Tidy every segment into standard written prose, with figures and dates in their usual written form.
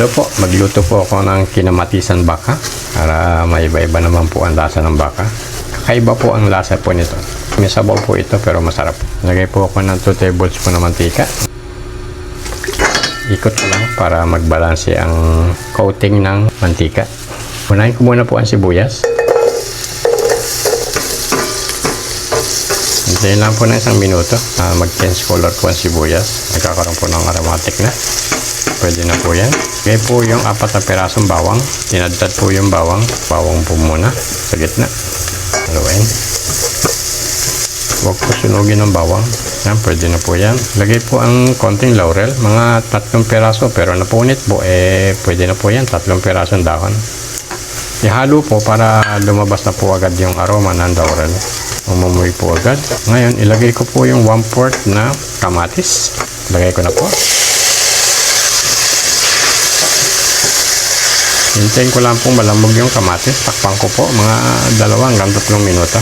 Hello po, magluto po ako ng kinamatisan baka para maiba-iba naman po ang lasa ng baka. Kakaiba po ang lasa po nito. May sabaw po ito pero masarap. Lagay po ako ng 2 tablespoon na mantika. Ikot ko lang para magbalanse ang coating ng mantika. Unahin ko muna po ang sibuyas. Hintayin lang po na isang minuto. Mag-change color po ang sibuyas. Nagkakaroon po ng aromatic na. Pwede na po yan. Lagay po yung 4 na pirasong bawang. Tinadtad po yung bawang. Bawang po muna sa gitna. Haluin. Huwag po sunugin ng bawang. Yan, pwede na po yan. Lagay po ang konting laurel. Mga 3 piraso pero napunit po. Pwede na po yan. 3 pirasong dahon. Ihalo po para lumabas na po agad yung aroma ng laurel. Umumoy po agad. Ngayon, ilagay ko po yung 1/4 na kamatis. Lagay ko na po. Hintayin ko lang pong malambog yung kamatis. Takpan ko po mga 2 hanggang 3 minuto.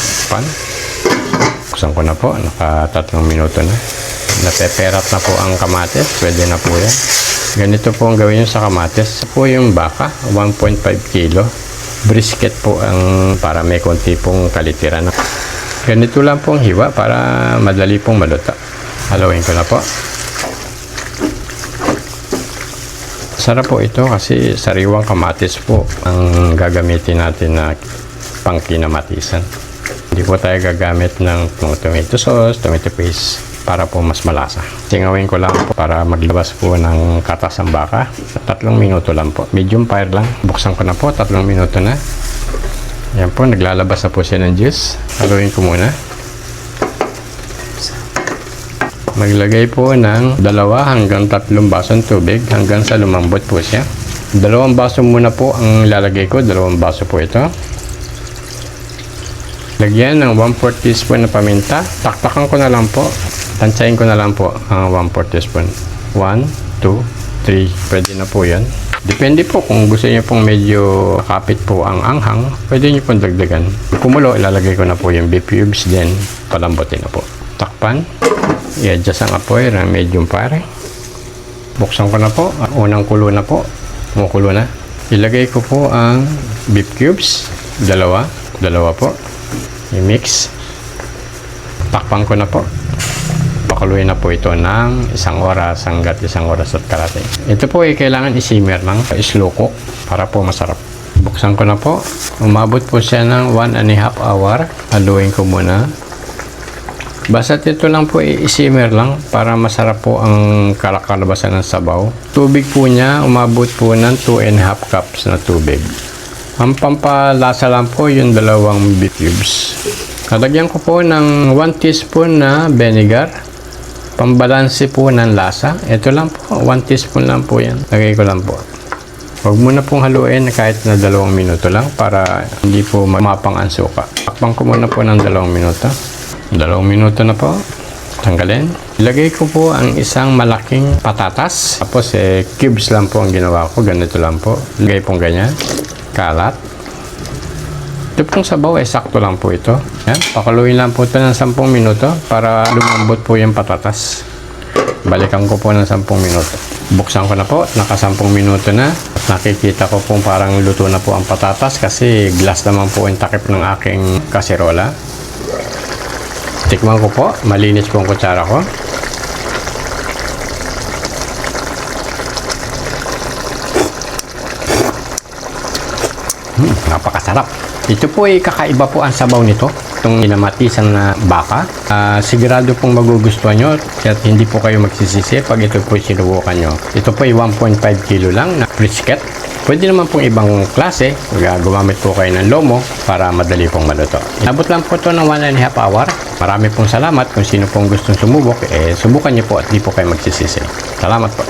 Buksan ko na po. Naka 3 minuto na. Napeperat na po ang kamatis. Pwede na po yan. Ganito po ang gawin nyo sa kamatis. Ito po yung baka. 1.5 kilo. Brisket po ang para may konti pong kalitiran. Ganito lang pong hiwa para madali pong maluto. Haluin ko na po. Sarap po ito kasi sariwang kamatis po ang gagamitin natin na pang kinamatisan. Hindi po tayo gagamit ng tomato sauce, tomato paste para po mas malasa. Tingawin ko lang po para maglabas po ng katas ang baka. 3 minuto lang po. Medium fire lang. Buksan ko na po. 3 minuto na. Yan po. Naglalabas na po siya ng juice. Haluin ko muna. Maglagay po ng 2 hanggang 3 basong tubig hanggang sa lumambot po siya. 2 baso muna po ang lalagay ko. 2 baso po ito. Lagyan ng 1/4 teaspoon na paminta. Taktakan ko na lang po. Tansyahin ko na lang po ang 1/4 teaspoon. 1, 2, 3. Pwede na po yan. Depende po kung gusto niyo pong medyo kapit po ang anghang. Pwede niyo pong dagdagan. Kumulo, ilalagay ko na po yung beef cubes. Then, palambutin na po. Takpan. I-adjust ang apoy ng medium fire. Buksan ko na po. Unang kulo na po. Kumukulo na. Ilagay ko po ang beef cubes. 2 po. I-mix. Takpan ko na po. Pakuluin na po ito ng 1 oras hanggat 1 oras at kalahati. Ito po ay kailangan i-simmer ng slow cook para po masarap. Buksan ko na po. Umabot po siya ng 1.5 hour. Haluin ko muna. Basta ito lang po i-simmer lang para masarap po ang kalabasan ng sabaw. Tubig po niya, umabot po ng 2.5 cups na tubig. Ang pampalasa lang po yung 2 beef cubes. Lalagyan ko po ng 1 teaspoon na vinegar. Pambalanse po ng lasa. Ito lang po, 1 teaspoon lang po yan. Lagay ko lang po. Huwag muna pong haluin kahit na 2 minuto lang para hindi po mapang ang suka. Takpan ko muna po ng 2 minuto. 2 minuto na po. Tanggalin. Ilagay ko po ang isang malaking patatas. Tapos cubes lang po ang ginawa ko. Ganito lang po. Ilagay pong ganyan. Kalat. Ito pong sabaw sakto lang po ito. Yan. Pakuluin lang po ito ng 10 minuto para lumambot po yung patatas. Balikan ko po ng 10 minuto. Buksan ko na po. Naka 10 minuto na. At nakikita ko pong parang luto na po ang patatas kasi glass naman po yung takip ng aking kaserola. Tikman ko po. Malinis po ang kutsara ko. Napakasarap. Ito po ay kakaiba po ang sabaw nito. Itong kinamatisan na baka. Sigurado pong magugustuhan nyo at hindi po kayo magsisisi pag ito po sinubukan nyo. Ito po ay 1.5 kilo lang na brisket. Pwede naman pong ibang klase. Gumamit po kayo ng lomo para madali pong maluto. Inabot lang po ito ng 1.5 hour. Marami pong salamat. Kung sino pong gustong sumubok, subukan nyo po at di po kayo magsisisi. Salamat po.